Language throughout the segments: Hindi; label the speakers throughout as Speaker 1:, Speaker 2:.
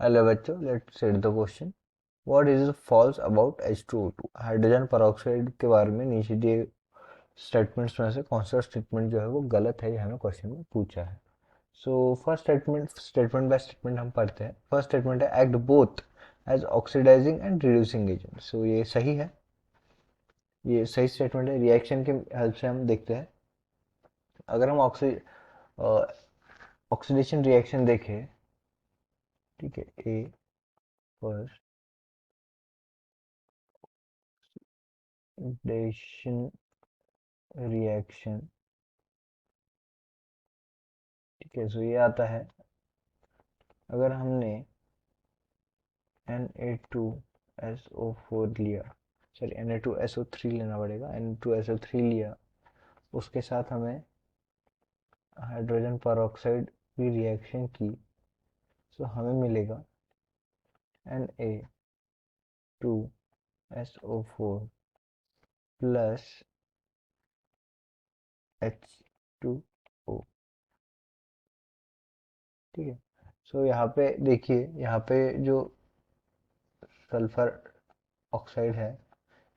Speaker 1: हेलो बच्चों, let's set the question. What is false about H2O2? Hydrogen peroxide के बारे में नीचे दिए स्टेटमेंट्स में से कौन सा स्टेटमेंट जो है वो गलत है, ये हमें क्वेश्चन में पूछा है। So first statement, statement by statement हम पढ़ते हैं। फर्स्ट स्टेटमेंट है act both as oxidizing and reducing agent. So ये सही है, ये सही स्टेटमेंट है। रिएक्शन के हेल्प से हम देखते हैं। अगर हम ऑक्सीडेशन रिएक्शन देखें, ठीक है, ए फर्स्ट ऑक्सीडेशन रिएक्शन, ठीक है। सो ये आता है, अगर हमने Na2SO4 लिया, सॉरी Na2SO3 लेना पड़ेगा, Na2SO3 लिया, उसके साथ हमें हाइड्रोजन परऑक्साइड की रिएक्शन की, तो हमें मिलेगा Na2SO4 प्लस H2O, ठीक है। सो यहाँ पे देखिए, यहाँ पे जो सल्फर ऑक्साइड है,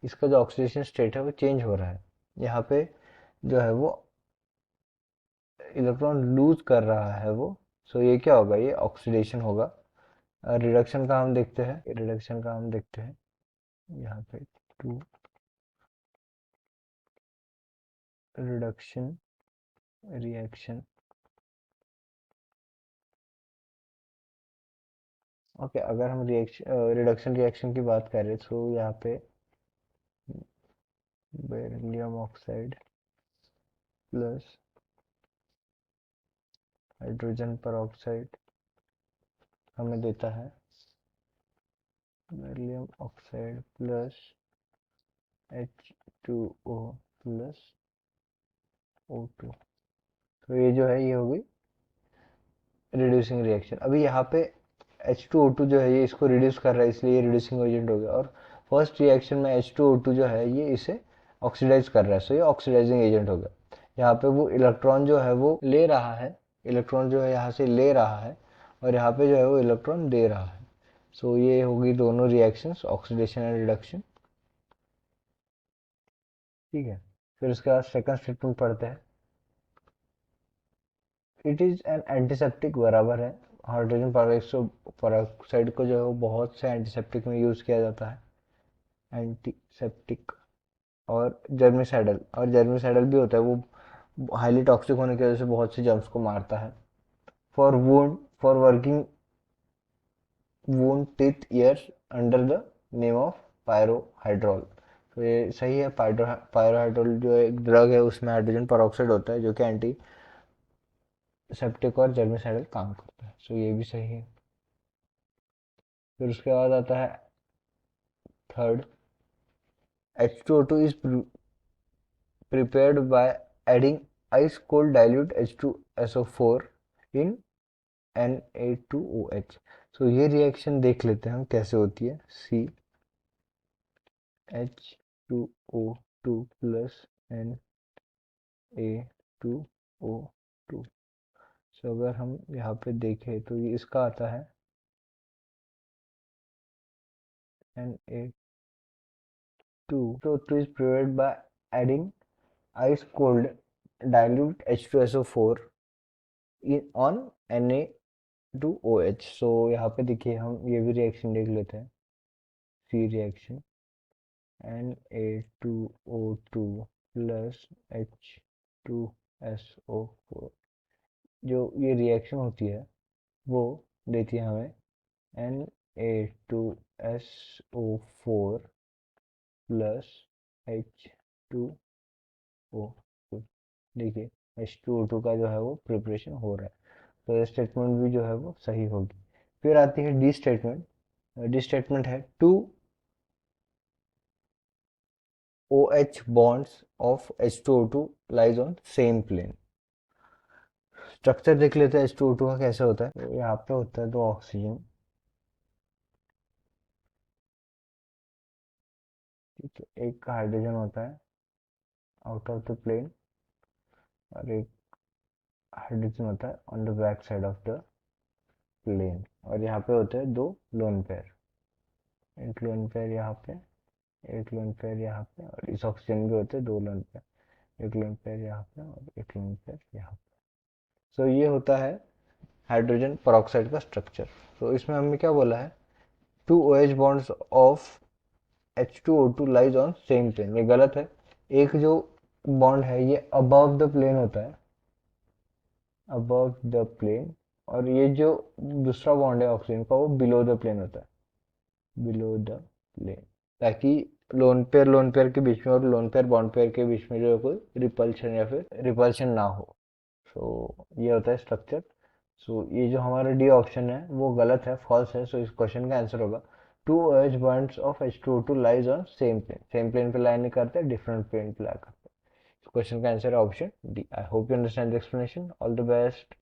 Speaker 1: इसका जो ऑक्सीडेशन स्टेट है वो चेंज हो रहा है। यहाँ पे जो है वो इलेक्ट्रॉन लूज कर रहा है वो। सो ये क्या होगा, ये ऑक्सीडेशन होगा। रिडक्शन का हम देखते हैं, रिडक्शन का हम देखते हैं यहाँ पे टू रिडक्शन रिएक्शन। ओके, अगर हम रिएक्शन रिडक्शन रिएक्शन की बात करें तो यहाँ पे बेरिलियम ऑक्साइड प्लस हाइड्रोजन पर ऑक्साइड हमें देता है beryllium oxide plus H2O plus O2। तो ये जो है ये होगी रिड्यूसिंग रिएक्शन। अभी यहाँ पे H2O2 जो है ये इसको रिड्यूस कर रहा है, इसलिए ये रिड्यूसिंग एजेंट हो गया। और फर्स्ट रिएक्शन में H2O2 जो है ये इसे ऑक्सीडाइज कर रहा है, सो ये ऑक्सीडाइजिंग एजेंट हो गया। यहाँ पे वो इलेक्ट्रॉन जो है वो ले रहा है, इलेक्ट्रॉन जो है यहाँ से ले रहा है, और यहाँ पे जो है वो इलेक्ट्रॉन दे रहा है। सो ये होगी दोनों रिएक्शंस, ऑक्सीडेशन एंड रिडक्शन, ठीक है। फिर उसके बाद सेकंड स्टेटमेंट पढ़ते हैं। इट इज एन एंटीसेप्टिक, बराबर है। हाइड्रोजन पेरोक्साइड को जो है वो बहुत से एंटीसेप्टिक में यूज किया जाता है, एंटीसेप्टिक। और जर्मिसाइडल, और जर्मिसाइडल भी होता है, वो हाईली टॉक्सिक होने की वजह से बहुत से जर्म्स को मारता है। For wound, for working wound teeth ears under the name of perhydrol. तो ये सही है। पायरोहाइड्रोल जो एक ड्रग है, उसमें हाइड्रोजन पेरोक्साइड होता है जो कि एंटी सेप्टिक और जर्मिसाइडल काम करता है। सो ये भी सही है। फिर उसके बाद आता है third, H2O2 is prepared by adding ice cold dilute H2SO4 in Na2OH। सो ये रिएक्शन देख लेते हैं हम कैसे होती है। CH2O2 plus Na2O2। सो अगर हम यहाँ पे देखें तो ये इसका आता है Na2O2 is prepared by adding ice cold dilute H2SO4 on Na2OH। सो यहाँ पे देखिए, हम ये भी रिएक्शन देख लेते हैं। सी रिएक्शन Na2O2 प्लस H2SO4, जो ये रिएक्शन होती है वो देती है हमें Na2SO4 प्लस H2O2। देखिए, H2O2 का जो है वो प्रिपरेशन हो रहा है। तो ये स्टेटमेंट भी जो है वो सही होगी। फिर आती है डी स्टेटमेंट। डी स्टेटमेंट है two OH bonds of H2O2 lies on same plane। Structure देख लेते हैं H2O2 का कैसे होता है। तो यहाँ पे होता है दो ऑक्सीजन, ठीक है, एक हाइड्रोजन होता है आउट ऑफ द प्लेन, और एक हाइड्रोजन होता है on the back side of the plane, और यहाँ पे होते हैं दो लोन पेयर, एक लोन पेयर यहाँ पे, एक लोन पेयर यहाँ पे, और इस ऑक्सीजन भी होते हैं दो लोन पेयर, एक लोन पेयर यहाँ पे और एक लोन पेयर यहाँ पे। सो ये होता है हाइड्रोजन परऑक्साइड का स्ट्रक्चर। तो इसमें हमने क्या बोला है, two OH bonds of H2O2 lies on same plane, ये गलत है। एक जो बॉन्ड है ये अबव द प्लेन होता है, अबव द प्लेन, और ये जो दूसरा बॉन्ड है ऑक्सीजन का वो बिलो द प्लेन होता है, बिलो द प्लेन, ताकि लोन पेयर के बीच में और लोन पेयर बॉन्ड पेयर के बीच में जो कोई रिपल्शन या फिर रिपल्शन ना हो। सो ये होता है स्ट्रक्चर। सो ये जो हमारा डी ऑप्शन है वो गलत है, फॉल्स है। सो इस क्वेश्चन का आंसर होगा two OH bonds of H2O2 lies on same plane पे लाइन नहीं करते, डिफरेंट प्लेन पे ला करते हैं। क्वेश्चन का आंसर है option D. I hope you understand the explanation. All the best.